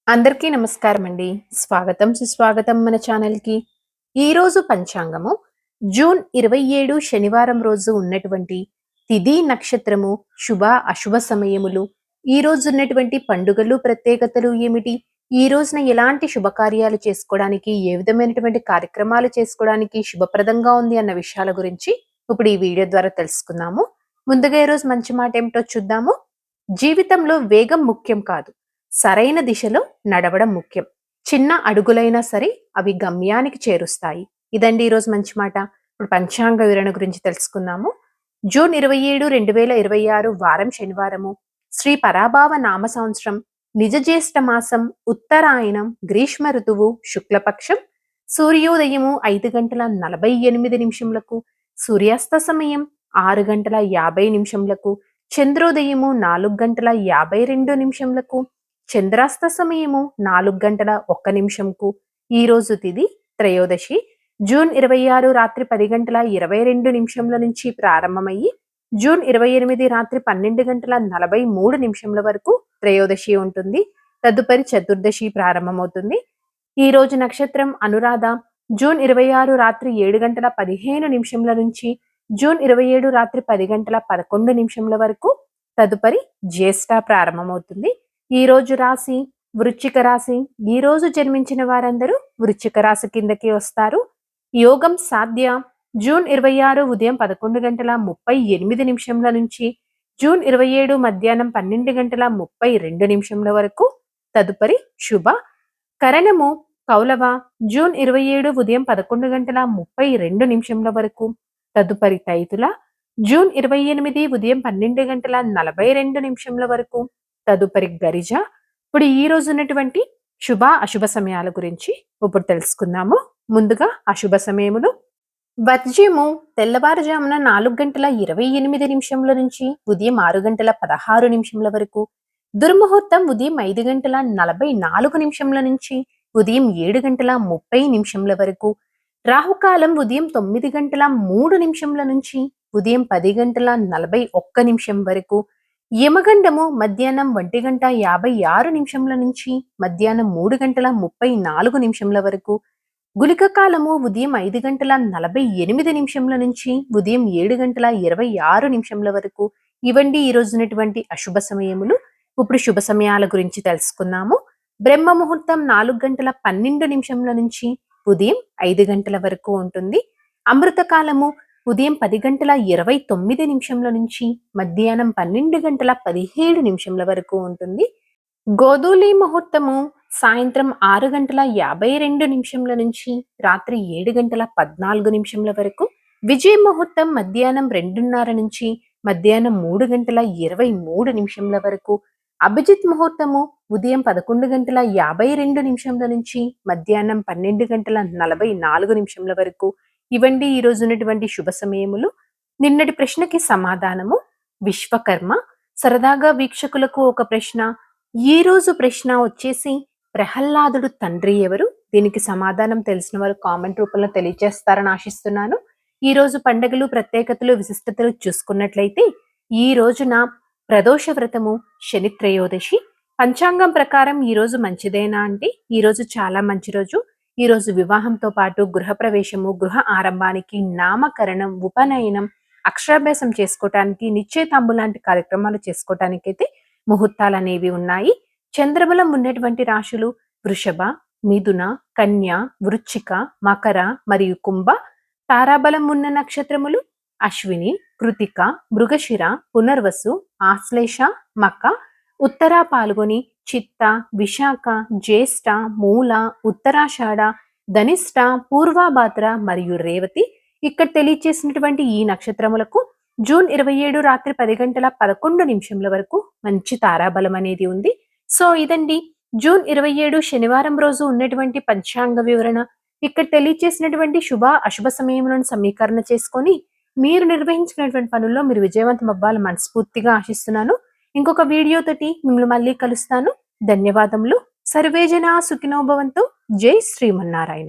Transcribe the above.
అందరికీ నమస్కారం అండి. స్వాగతం సుస్వాగతం మన ఛానల్‌కి. ఈరోజు పంచాంగము జూన్ 27 శనివారం రోజు ఉన్నటువంటి తిథి, నక్షత్రము, శుభ, అశుభ సమయములు, ఈ రోజు ఉన్నటువంటి పండుగలు, ప్రత్యేకతలు ఏమిటి? ఈ రోజున ఎలాంటి శుభకార్యాలు చేసుకోవడానికి, ఏ విధమైనటువంటి కార్యక్రమాలు చేసుకోవడానికి శుభప్రదంగా ఉంది అన్న విషయాల గురించి ఇప్పుడు ఈ వీడియో ద్వారా తెలుసుకుందాము. ముందుగా ఈరోజు మంచి మాట ఏమిటో చూద్దాము. జీవితంలో వేగం ముఖ్యం కాదు. సరైన దిశలో నడవడం ముఖ్యం. చిన్న అడుగులైనా సరే అవి గమ్యానికి చేరుస్తాయి. ఇదండి ఈరోజు మంచి మాట. ఇప్పుడు పంచాంగ వివరణ గురించి తెలుసుకుందాము. జూన్ 27, 2026 వారం శనివారము. శ్రీ పరాభావ నామ సంవత్సరం, నిజ జ్యేష్ఠ మాసం, ఉత్తరాయణం, గ్రీష్మ ఋతువు, శుక్లపక్షం. సూర్యోదయము 5:48 సూర్యాస్త సమయం 6:50 చంద్రోదయము 4:52 చంద్రాస్త సమయము 4:01 ఈ రోజు తిథి త్రయోదశి. జూన్ 26 రాత్రి 10:22 నుంచి ప్రారంభమయ్యి జూన్ 28 రాత్రి 12:43 వరకు త్రయోదశి ఉంటుంది. తదుపరి చతుర్దశి ప్రారంభమవుతుంది. ఈ రోజు నక్షత్రం అనురాధ. జూన్ 26 రాత్రి 7:15 నుంచి జూన్ 27 రాత్రి 10:11 వరకు. తదుపరి జ్యేష్ఠ ప్రారంభమవుతుంది. ఈ రోజు రాశి వృశ్చిక రాశి. ఈ రోజు జన్మించిన వారందరూ వృశ్చిక రాశి కిందకి వస్తారు. యోగం సాధ్య. జూన్ 26 ఉదయం 11:38 నుంచి జూన్ 27 మధ్యాహ్నం 12:32 వరకు. తదుపరి శుభ. కరణము కౌలవ. జూన్ 27 ఉదయం 11:32 వరకు. తదుపరి తైతుల. జూన్ 28 ఉదయం 12:42 వరకు. తదుపరి గరిజ. ఇప్పుడు ఈ రోజు ఉన్నటువంటి శుభ అశుభ సమయాల గురించి ఇప్పుడు తెలుసుకుందాము. ముందుగా అశుభ సమయములు. వర్జ్యము తెల్లవారుజామున 4:28 నుంచి ఉదయం 6:16 వరకు. దుర్ముహూర్తం ఉదయం 5:44 నుంచి ఉదయం 7:30 వరకు. రాహుకాలం ఉదయం 9:03 నుంచి ఉదయం 10:41 వరకు. యమగండము మధ్యాహ్నం 1:56 నుంచి మధ్యాహ్నం 3:34 వరకు. గుళిక కాలము ఉదయం 5:48 నుంచి ఉదయం 7:26 వరకు. ఇవండి ఈ రోజునటువంటి అశుభ సమయములు. ఇప్పుడు శుభ సమయాల గురించి తెలుసుకుందాము. బ్రహ్మ ముహూర్తం 4:12 నుంచి ఉదయం 5 గంటల వరకు ఉంటుంది. అమృత కాలము ఉదయం 10:29 నుంచి మధ్యాహ్నం 12:17 వరకు ఉంటుంది. గోధూళి ముహూర్తము సాయంత్రం 6:52 నుంచి రాత్రి 7:14 వరకు. విజయ ముహూర్తం మధ్యాహ్నం 2:30 నుంచి మధ్యాహ్నం 3:23 వరకు. అభిజిత్ ముహూర్తము ఉదయం 11:52 నుంచి మధ్యాహ్నం 12:44 వరకు. ఇవండి ఈ రోజు ఉన్నటువంటి శుభ సమయములు. నిన్నటి ప్రశ్నకి సమాధానము విశ్వకర్మ. సరదాగా వీక్షకులకు ఒక ప్రశ్న. ఈ రోజు ప్రశ్న వచ్చేసి ప్రహ్లాదుడు తండ్రి ఎవరు? దీనికి సమాధానం తెలిసిన వారు కామెంట్ రూపంలో తెలియజేస్తారని ఆశిస్తున్నాను. ఈ రోజు పండుగలు, ప్రత్యేకతలు, విశిష్టతలు చూసుకున్నట్లయితే ఈ రోజున ప్రదోష వ్రతము, శని త్రయోదశి. పంచాంగం ప్రకారం ఈ రోజు మంచిదేనా అంటే ఈ రోజు చాలా మంచి రోజు. ఈ రోజు వివాహంతో పాటు గృహప్రవేశము, గృహ ఆరంభానికి, నామకరణం, ఉపనయనం, అక్షరాభ్యాసం చేసుకోవటానికి, నిశ్చయితాంబు లాంటి కార్యక్రమాలు చేసుకోవటానికి అయితే ముహూర్తాలు అనేవి ఉన్నాయి. చంద్రబలం ఉన్నటువంటి రాశులు వృషభ, మిథున, కన్య, వృశ్చిక, మకర మరియు కుంభ. తారాబలం ఉన్న నక్షత్రములు అశ్విని, కృతిక, మృగశిర, పునర్వసు, ఆశ్లేష, మక. ఉత్తర పాల్గొని, చిత్త, విశాఖ, జ్యేష్ఠ, మూల, ఉత్తరాషాఢ, ధనిష్ట, పూర్వభాద్ర మరియు రేవతి. ఇక్కడ తెలియచేసినటువంటి ఈ నక్షత్రములకు జూన్ 27 రాత్రి 10:11 వరకు మంచి తారాబలం అనేది ఉంది. సో ఇదండి జూన్ 27 శనివారం రోజు ఉన్నటువంటి పంచాంగ వివరణ. ఇక్కడ తెలియచేసినటువంటి శుభ అశుభ సమయములను సమీకరణ చేసుకొని మీరు నిర్వహించినటువంటి పనుల్లో మీరు విజయవంతం అవ్వాలని మనస్ఫూర్తిగా ఆశిస్తున్నాను. ఇంకొక వీడియోతోటి మిమ్మల్ని మళ్ళీ కలుస్తాను. ధన్యవాదములు. సర్వేజన సుఖినో భవంతు. జై శ్రీమన్నారాయణ.